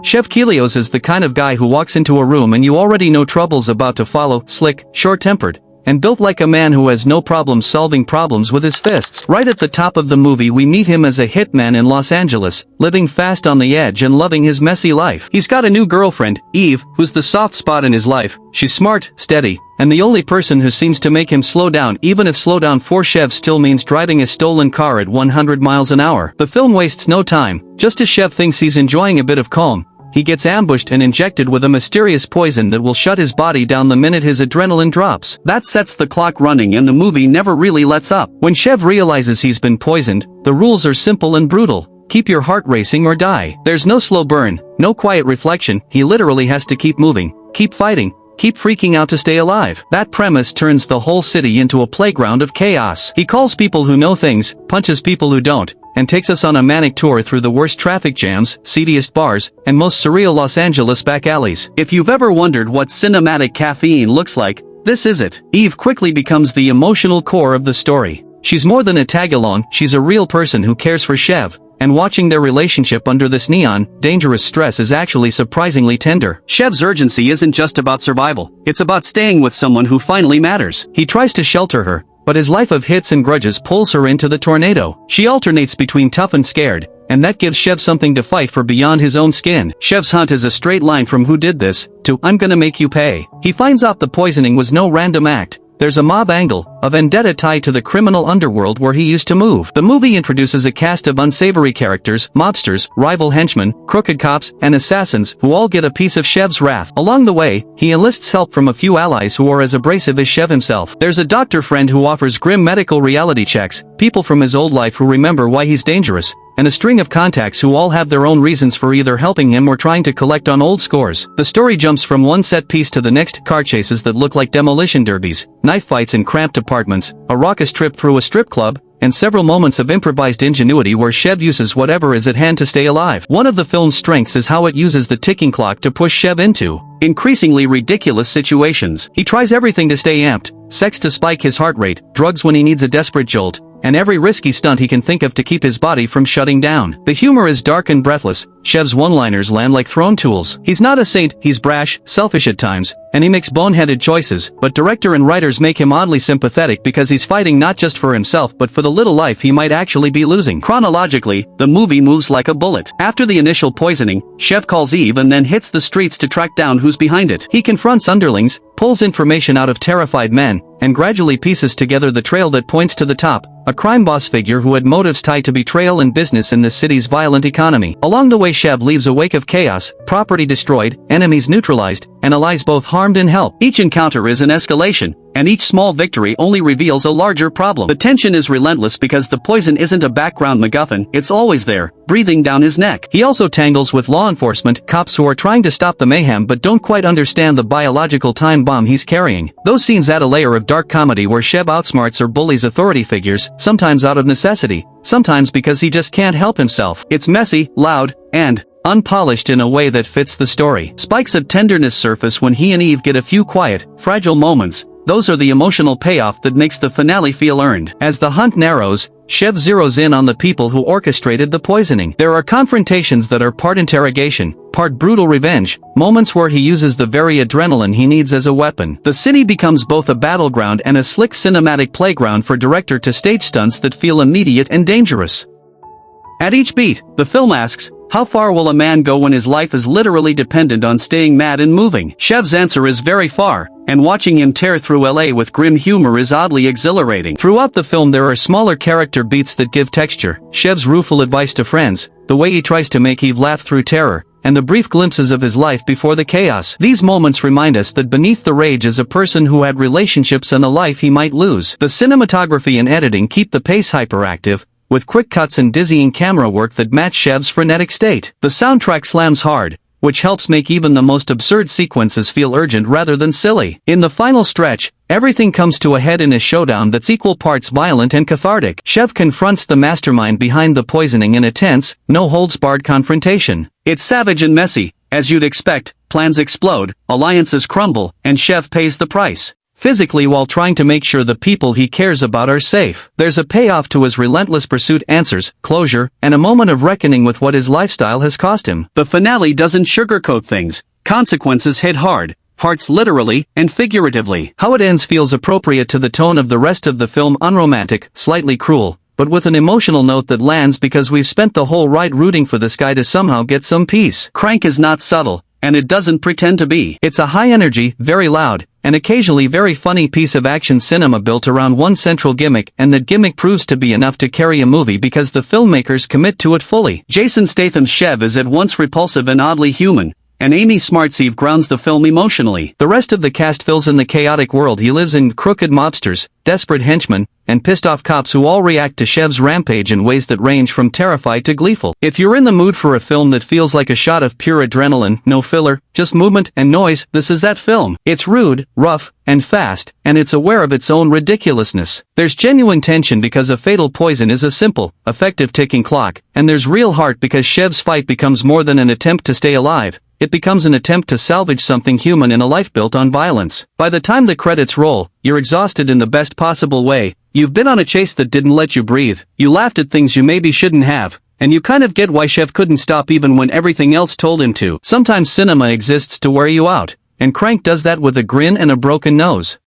Chef Kelios is the kind of guy who walks into a room and you already know trouble's about to follow, slick, short-tempered, and built like a man who has no problem solving problems with his fists. Right at the top of the movie we meet him as a hitman in Los Angeles, living fast on the edge and loving his messy life. He's got a new girlfriend, Eve, who's the soft spot in his life. She's smart, steady, and the only person who seems to make him slow down, even if slow down for Chev still means driving a stolen car at 100 miles an hour. The film wastes no time. Just as Chev thinks he's enjoying a bit of calm, he gets ambushed and injected with a mysterious poison that will shut his body down the minute his adrenaline drops. That sets the clock running and the movie never really lets up. When Chev realizes he's been poisoned, the rules are simple and brutal. Keep your heart racing or die. There's no slow burn, no quiet reflection, he literally has to keep moving, keep fighting, keep freaking out to stay alive. That premise turns the whole city into a playground of chaos. He calls people who know things, punches people who don't, and takes us on a manic tour through the worst traffic jams, seediest bars, and most surreal Los Angeles back alleys. If you've ever wondered what cinematic caffeine looks like, this is it. Eve quickly becomes the emotional core of the story. She's more than a tag-along, she's a real person who cares for Chev, and watching their relationship under this neon, dangerous stress is actually surprisingly tender. Chev's urgency isn't just about survival, it's about staying with someone who finally matters. He tries to shelter her, but his life of hits and grudges pulls her into the tornado. She alternates between tough and scared, and that gives Chev something to fight for beyond his own skin. Chev's hunt is a straight line from "who did this" to "I'm gonna make you pay." He finds out the poisoning was no random act. There's a mob angle, a vendetta tied to the criminal underworld where he used to move. The movie introduces a cast of unsavory characters, mobsters, rival henchmen, crooked cops, and assassins, who all get a piece of Chev's wrath. Along the way, he enlists help from a few allies who are as abrasive as Chev himself. There's a doctor friend who offers grim medical reality checks, people from his old life who remember why he's dangerous, and a string of contacts who all have their own reasons for either helping him or trying to collect on old scores. The story jumps from one set piece to the next, car chases that look like demolition derbies, knife fights in cramped apartments, a raucous trip through a strip club, and several moments of improvised ingenuity where Chev uses whatever is at hand to stay alive. One of the film's strengths is how it uses the ticking clock to push Chev into increasingly ridiculous situations. He tries everything to stay amped, sex to spike his heart rate, drugs when he needs a desperate jolt, and every risky stunt he can think of to keep his body from shutting down. The humor is dark and breathless. Chev's one-liners land like thrown tools. He's not a saint, he's brash, selfish at times, and he makes boneheaded choices, but director and writers make him oddly sympathetic because he's fighting not just for himself but for the little life he might actually be losing. Chronologically, the movie moves like a bullet. After the initial poisoning, Chev calls Eve and then hits the streets to track down who's behind it. He confronts underlings, pulls information out of terrified men, and gradually pieces together the trail that points to the top, a crime boss figure who had motives tied to betrayal and business in this city's violent economy. Along the way Chev leaves a wake of chaos, property destroyed, enemies neutralized, and allies both harmed and helped. Each encounter is an escalation, and each small victory only reveals a larger problem. The tension is relentless because the poison isn't a background MacGuffin, it's always there, breathing down his neck. He also tangles with law enforcement, cops who are trying to stop the mayhem but don't quite understand the biological time bomb he's carrying. Those scenes add a layer of dark comedy where Chev outsmarts or bullies authority figures, sometimes out of necessity, sometimes because he just can't help himself. It's messy, loud, and unpolished in a way that fits the story. Spikes of tenderness surface when he and Eve get a few quiet, fragile moments. Those are the emotional payoff that makes the finale feel earned. As the hunt narrows, Chev zeroes in on the people who orchestrated the poisoning. There are confrontations that are part interrogation, part brutal revenge, moments where he uses the very adrenaline he needs as a weapon. The city becomes both a battleground and a slick cinematic playground for director to stage stunts that feel immediate and dangerous. At each beat, the film asks, how far will a man go when his life is literally dependent on staying mad and moving? Chev's answer is very far, and watching him tear through LA with grim humor is oddly exhilarating. Throughout the film there are smaller character beats that give texture, Chev's rueful advice to friends, the way he tries to make Eve laugh through terror, and the brief glimpses of his life before the chaos. These moments remind us that beneath the rage is a person who had relationships and a life he might lose. The cinematography and editing keep the pace hyperactive, with quick cuts and dizzying camera work that match Chev's frenetic state. The soundtrack slams hard, which helps make even the most absurd sequences feel urgent rather than silly. In the final stretch, everything comes to a head in a showdown that's equal parts violent and cathartic. Chev confronts the mastermind behind the poisoning in a tense, no-holds-barred confrontation. It's savage and messy, as you'd expect. Plans explode, alliances crumble, and Chev pays the price. physically while trying to make sure the people he cares about are safe. There's a payoff to his relentless pursuit, answers, closure, and a moment of reckoning with what his lifestyle has cost him. The finale doesn't sugarcoat things. Consequences hit hard. Parts literally and figuratively. How it ends feels appropriate to the tone of the rest of the film, unromantic, slightly cruel, but with an emotional note that lands because we've spent the whole ride rooting for this guy to somehow get some peace. Crank is not subtle, and it doesn't pretend to be. It's a high-energy, very loud, and occasionally very funny piece of action cinema built around one central gimmick, and that gimmick proves to be enough to carry a movie because the filmmakers commit to it fully. Jason Statham's Chev is at once repulsive and oddly human, and Amy Smartsev grounds the film emotionally. The rest of the cast fills in the chaotic world he lives in: crooked mobsters, desperate henchmen, and pissed-off cops who all react to Chev's rampage in ways that range from terrified to gleeful. If you're in the mood for a film that feels like a shot of pure adrenaline, no filler, just movement and noise, this is that film. It's rude, rough, and fast, and it's aware of its own ridiculousness. There's genuine tension because a fatal poison is a simple, effective ticking clock, and there's real heart because Chev's fight becomes more than an attempt to stay alive. It becomes an attempt to salvage something human in a life built on violence. By the time the credits roll, you're exhausted in the best possible way. You've been on a chase that didn't let you breathe, you laughed at things you maybe shouldn't have, and you kind of get why Chev couldn't stop even when everything else told him to. Sometimes cinema exists to wear you out, and Crank does that with a grin and a broken nose.